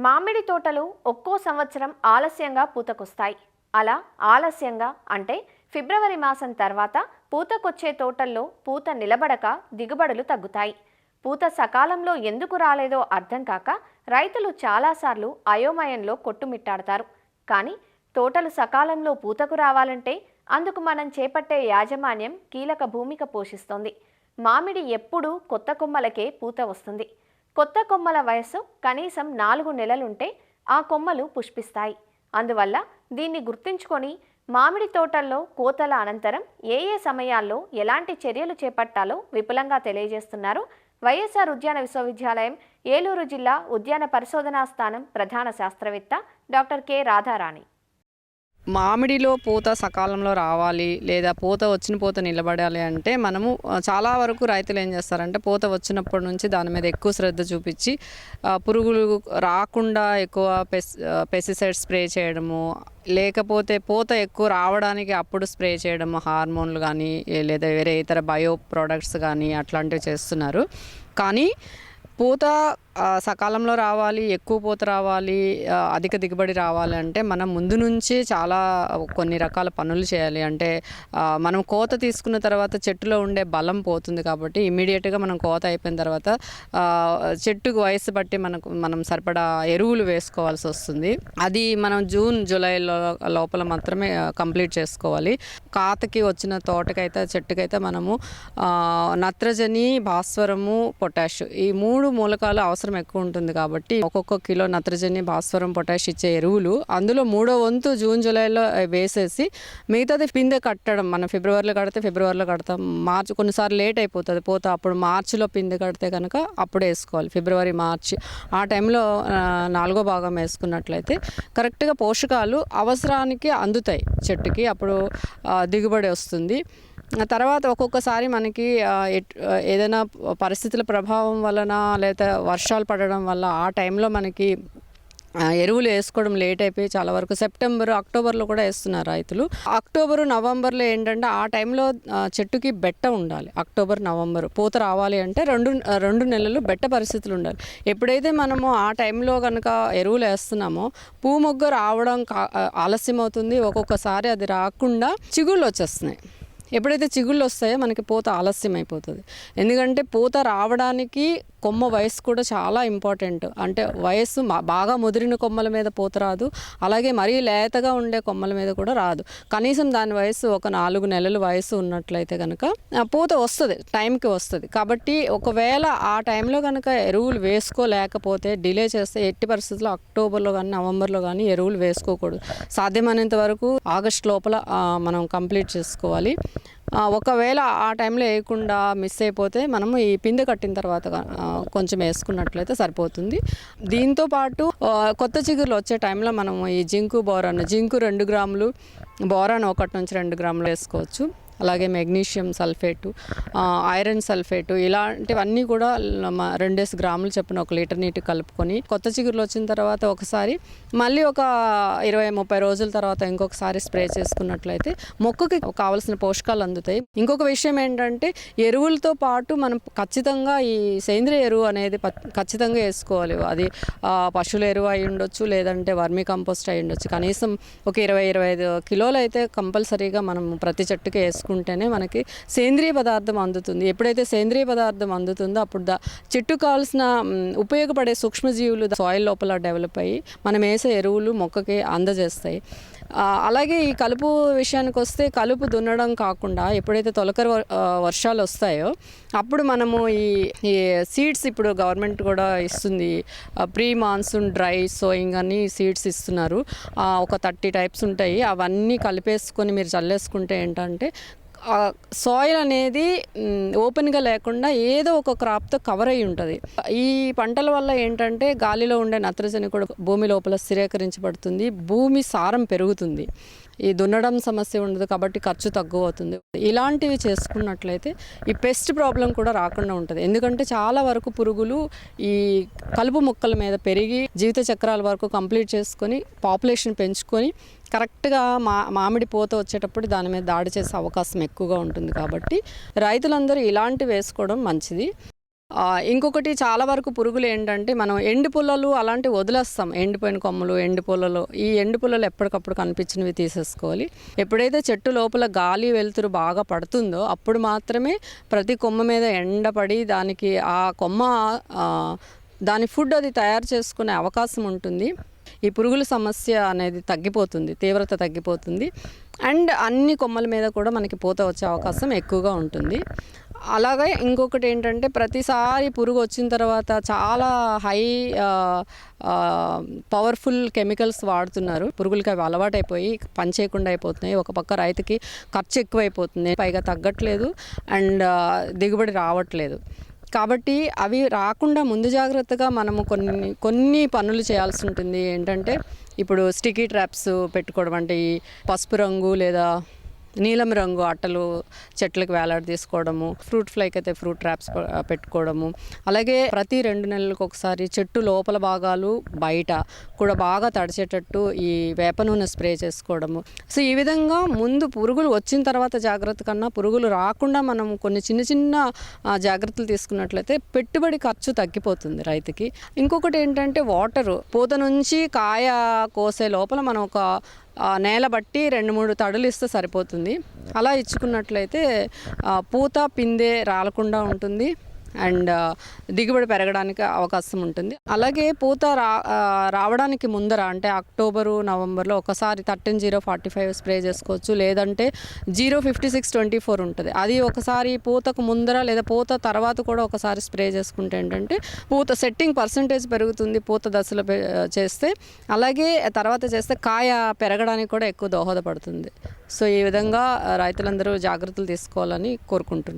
మామిడి తోటలు ఒక్కో సంవత్సరం ఆలస్యంగా పూతకొస్తాయి. అలా ఆలస్యంగా అంటే ఫిబ్రవరి మాసం తర్వాత పూతకొచ్చే తోటల్లో పూత నిలబడక దిగుబడులు తగ్గుతాయి. పూత సకాలంలో ఎందుకు రాలేదో అర్థం కాక రైతులు చాలాసార్లు అయోమయంలో కొట్టుమిట్టాడతారు. కానీ తోటలు సకాలంలో పూతకు రావాలంటే అందుకు మనం చేపట్టే యాజమాన్యం కీలక భూమిక పోషిస్తోంది. మామిడి ఎప్పుడూ కొత్త కొమ్మలకే పూత వస్తుంది. కొత్త కొమ్మల వయస్సు కనీసం 4 నెలలుంటే ఆ కొమ్మలు పుష్పిస్తాయి. అందువల్ల దీన్ని గుర్తుంచుకొని మామిడి తోటల్లో కోతల అనంతరం ఏ సమయాల్లో ఎలాంటి చర్యలు చేపట్టాలో విపులంగా తెలియజేస్తున్నారు వైఎస్ఆర్ ఉద్యాన విశ్వవిద్యాలయం ఏలూరు జిల్లా ఉద్యాన పరిశోధనా స్థానం ప్రధాన శాస్త్రవేత్త డాక్టర్ కె రాధారాణి. మామిడిలో పూత సకాలంలో రావాలి లేదా పూత వచ్చిన పూత నిలబడాలి అంటే మనము చాలా వరకు రైతులు ఏం చేస్తారంటే పూత వచ్చినప్పటి నుంచి దాని మీద ఎక్కువ శ్రద్ధ చూపించి పురుగులు రాకుండా ఎక్కువ పెస్టిసైడ్స్ స్ప్రే చేయడము, లేకపోతే పూత ఎక్కువ రావడానికి అప్పుడు స్ప్రే చేయడము, హార్మోన్లు కానీ లేదా వేరే ఇతర బయో ప్రోడక్ట్స్ కానీ అట్లాంటివి చేస్తున్నారు. కానీ పూత సకాలంలో రావాలి, ఎక్కువ పూత రావాలి, అధిక దిగుబడి రావాలి అంటే మనం ముందు నుంచి చాలా కొన్ని రకాల పనులు చేయాలి. అంటే మనం కోత తీసుకున్న తర్వాత చెట్టులో ఉండే బలం పోతుంది కాబట్టి ఇమ్మీడియట్గా మనం కోత అయిపోయిన తర్వాత చెట్టుకు వయసు బట్టి మనం సరిపడా ఎరువులు వేసుకోవాల్సి వస్తుంది. అది మనం జూన్ జూలై లోపల మాత్రమే కంప్లీట్ చేసుకోవాలి. కాతకి వచ్చిన తోటకైతే చెట్టుకైతే మనము నత్రజని, భాస్వరము, పొటాష్ ఈ 3 మూలకాలు అవసరం ఎక్కువ ఉంటుంది కాబట్టి ఒక్కొక్క కిలో నత్రజని, భాస్వరం, పొటాష్ ఇచ్చే ఎరువులు అందులో 3వ వంతు జూన్ జూలైలో వేసేసి మిగతాది పిందె కట్టడం. మనం ఫిబ్రవరిలో కడితే ఫిబ్రవరిలో కడతాం, మార్చి కొన్నిసార్లు లేట్ అయిపోతుంది పూత, అప్పుడు మార్చిలో పిందె కడితే కనుక అప్పుడు వేసుకోవాలి. ఫిబ్రవరి, మార్చి ఆ టైంలో 4వ భాగం వేసుకున్నట్లయితే కరెక్ట్గా పోషకాలు అవసరానికి అందుతాయి చెట్టుకి, అప్పుడు దిగుబడి వస్తుంది. తర్వాత ఒక్కొక్కసారి మనకి ఏదైనా పరిస్థితుల ప్రభావం వలన లేదా వర్షాలు పడడం వల్ల ఆ టైంలో మనకి ఎరువులు వేసుకోవడం లేట్ అయిపోయి చాలా వరకు సెప్టెంబర్, అక్టోబర్లో కూడా వేస్తున్నారు రైతులు. అక్టోబరు, నవంబర్లో ఏంటంటే ఆ టైంలో చెట్టుకి బెట్ట ఉండాలి. అక్టోబర్, నవంబర్ పూత రావాలి అంటే రెండు నెలలు బెట్ట పరిస్థితులు ఉండాలి. ఎప్పుడైతే మనము ఆ టైంలో కనుక ఎరువులు వేస్తున్నామో పూ మొగ్గ రావడం ఆలస్యం అవుతుంది. ఒక్కొక్కసారి అది రాకుండా చిగుళ్ళు వచ్చేస్తున్నాయి. ఎప్పుడైతే చిగుళ్ళు వస్తాయో మనకి పూత ఆలస్యం అయిపోతుంది. ఎందుకంటే పూత రావడానికి కొమ్మ వయసు కూడా చాలా ఇంపార్టెంట్. అంటే వయస్సు బాగా ముదిరిన కొమ్మల మీద పూత రాదు, అలాగే మరీ లేతగా ఉండే కొమ్మల మీద కూడా రాదు. కనీసం దాని వయసు ఒక 4 నెలల వయసు ఉన్నట్లయితే కనుక పూత వస్తుంది, టైంకి వస్తుంది. కాబట్టి ఒకవేళ ఆ టైంలో కనుక ఎరువులు వేసుకోలేకపోతే డిలే చేస్తే ఎట్టి పరిస్థితుల్లో అక్టోబర్లో కానీ నవంబర్లో కానీ ఎరువులు వేసుకోకూడదు. సాధ్యమైనంత వరకు ఆగస్ట్ లోపల మనం కంప్లీట్ చేసుకోవాలి. ఒకవేళ ఆ టైంలో వేయకుండా మిస్ అయిపోతే మనము ఈ పిందె కట్టిన తర్వాత కొంచెం వేసుకున్నట్లయితే సరిపోతుంది. దీంతో పాటు కొత్త చిగురులు వచ్చే టైంలో మనము ఈ జింకు 2 గ్రాములు, బోరాన్ 1 నుంచి 2 గ్రాములు వేసుకోవచ్చు. అలాగే మెగ్నీషియం సల్ఫేటు, ఐరన్ సల్ఫేటు ఇలాంటివన్నీ కూడా 2 గ్రాములు చొప్పున 1 లీటర్ నీటి కలుపుకొని కొత్త చిగురులు వచ్చిన తర్వాత ఒకసారి మళ్ళీ ఒక 20-30 రోజుల తర్వాత ఇంకొకసారి స్ప్రే చేసుకున్నట్లయితే మొక్కకి కావాల్సిన పోషకాలు అందుతాయి. ఇంకొక విషయం ఏంటంటే ఎరువులతో పాటు మనం ఖచ్చితంగా ఈ సేంద్రియ ఎరువు అనేది ఖచ్చితంగా వేసుకోవాలి. అది పశువుల ఎరువు అయి ఉండొచ్చు, లేదంటే వర్మీ కంపోస్ట్ అయి ఉండొచ్చు. కనీసం ఒక 20-25 కిలోలు అయితే కంపల్సరీగా మనం ప్రతి చెట్టుకి వేసుకుంటేనే మనకి సేంద్రియ పదార్థం అందుతుంది. ఎప్పుడైతే సేంద్రియ పదార్థం అందుతుందో అప్పుడు చెట్టు కావాల్సిన ఉపయోగపడే సూక్ష్మజీవులు సాయిల్ లోపల డెవలప్ అయ్యి మనం వేసే ఎరువులు మొక్కకి అందజేస్తాయి. అలాగే ఈ కలుపు విషయానికి వస్తే కలుపు దున్నడం కాకుండా ఎప్పుడైతే తొలకరి వర్షాలు వస్తాయో అప్పుడు మనము ఈ సీడ్స్ ఇప్పుడు గవర్నమెంట్ కూడా ఇస్తుంది. ప్రీ మాన్సూన్ డ్రై సోయింగ్ అని సీడ్స్ ఇస్తున్నారు. ఒక 30 టైప్స్ ఉంటాయి. అవన్నీ కలిపేసుకొని మీరు చల్లేసుకుంటే ఏంటంటే సాయిల్ అనేది ఓపెన్గా లేకుండా ఏదో ఒక క్రాప్తో కవర్ అయి ఉంటుంది. ఈ పంటల వల్ల ఏంటంటే గాలిలో ఉండే నత్రజని కూడా భూమి లోపల స్థిరీకరించబడుతుంది, భూమి సారం పెరుగుతుంది, ఈ దున్నడం సమస్య ఉండదు కాబట్టి ఖర్చు తక్కువ అవుతుంది. ఇలాంటివి చేసుకున్నట్లయితే ఈ పెస్ట్ ప్రాబ్లం కూడా రాకుండా ఉంటుంది. ఎందుకంటే చాలా వరకు పురుగులు ఈ కలుపు మొక్కల మీద పెరిగి జీవిత చక్రాల వరకు కంప్లీట్ చేసుకొని పాపులేషన్ పెంచుకొని కరెక్ట్గా మామిడి పూత వచ్చేటప్పుడు దాని మీద దాడి చేసే అవకాశం ఎక్కువగా ఉంటుంది. కాబట్టి రైతులందరూ ఇలాంటివి వేసుకోవడం మంచిది. ఇంకొకటి చాలా వరకు పురుగులు ఏంటంటే మనం ఎండు పుల్లలు అలాంటివి వదిలేస్తాం. ఎండిపోయిన కొమ్మలు, ఎండు పుల్లలు, ఈ ఎండు పుల్లలు ఎప్పటికప్పుడు కనిపించినవి తీసేసుకోవాలి. ఎప్పుడైతే చెట్టు లోపల గాలి వెలుతురు బాగా పడుతుందో అప్పుడు మాత్రమే ప్రతి కొమ్మ మీద ఎండపడి దానికి ఆ కొమ్మ దాని ఫుడ్ అది తయారు చేసుకునే అవకాశం ఉంటుంది. ఈ పురుగుల సమస్య అనేది తగ్గిపోతుంది, తీవ్రత తగ్గిపోతుంది. అండ్ అన్ని కొమ్మల మీద కూడా మనకి పూత వచ్చే అవకాశం ఎక్కువగా ఉంటుంది. అలాగే ఇంకొకటి ఏంటంటే ప్రతిసారి పురుగు వచ్చిన తర్వాత చాలా హై పవర్ఫుల్ కెమికల్స్ వాడుతున్నారు. పురుగులకి అవి అలవాటైపోయి పని చేయకుండా అయిపోతున్నాయి. ఒక పక్క రైతుకి ఖర్చు ఎక్కువైపోతుంది, పైగా తగ్గట్లేదు అండ్ దిగుబడి రావట్లేదు. కాబట్టి అవి రాకుండా ముందు జాగ్రత్తగా మనము కొన్ని పనులు చేయాల్సి ఉంటుంది. ఏంటంటే ఇప్పుడు స్టిక్కీ ట్రాప్స్ పెట్టుకోవడం, అంటే ఈ పసుపు రంగు లేదా నీలం రంగు అట్టలు చెట్లకు వేలాడి తీసుకోవడము, ఫ్రూట్ ఫ్లైకి అయితే ఫ్రూట్ ట్రాప్స్ పెట్టుకోవడము, అలాగే ప్రతి 2 నెలలకు ఒకసారి చెట్టు లోపల భాగాలు బయట కూడా బాగా తడిచేటట్టు ఈ వేప నూనె స్ప్రే చేసుకోవడము. సో ఈ విధంగా ముందు పురుగులు వచ్చిన తర్వాత జాగ్రత్త కన్నా పురుగులు రాకుండా మనం కొన్ని చిన్న జాగ్రత్తలు తీసుకున్నట్లయితే పెట్టుబడి ఖర్చు తగ్గిపోతుంది రైతుకి. ఇంకొకటి ఏంటంటే వాటరు, పూత నుంచి కాయ కోసే లోపల మనం ఒక నేల బట్టి 2-3 తడులు ఇస్తే సరిపోతుంది. అలా ఇచ్చుకున్నట్లయితే పూత పిందె రాలకుండా ఉంటుంది అండ్ దిగుబడి పెరగడానికి అవకాశం ఉంటుంది. అలాగే పూత రావడానికి ముందర అంటే అక్టోబరు, నవంబర్లో ఒకసారి 13-0-45 స్ప్రే చేసుకోవచ్చు. లేదంటే 0-56-24 ఉంటుంది. అది ఒకసారి పూతకు ముందర లేదా పూత తర్వాత కూడా ఒకసారి స్ప్రే చేసుకుంటే ఏంటంటే పూత సెట్టింగ్ పర్సంటేజ్ పెరుగుతుంది పూత దశలో చేస్తే. అలాగే తర్వాత చేస్తే కాయ పెరగడానికి కూడా ఎక్కువ దోహదపడుతుంది. సో ఈ విధంగా రైతులందరూ జాగ్రత్తలు తీసుకోవాలని కోరుకుంటున్నాను.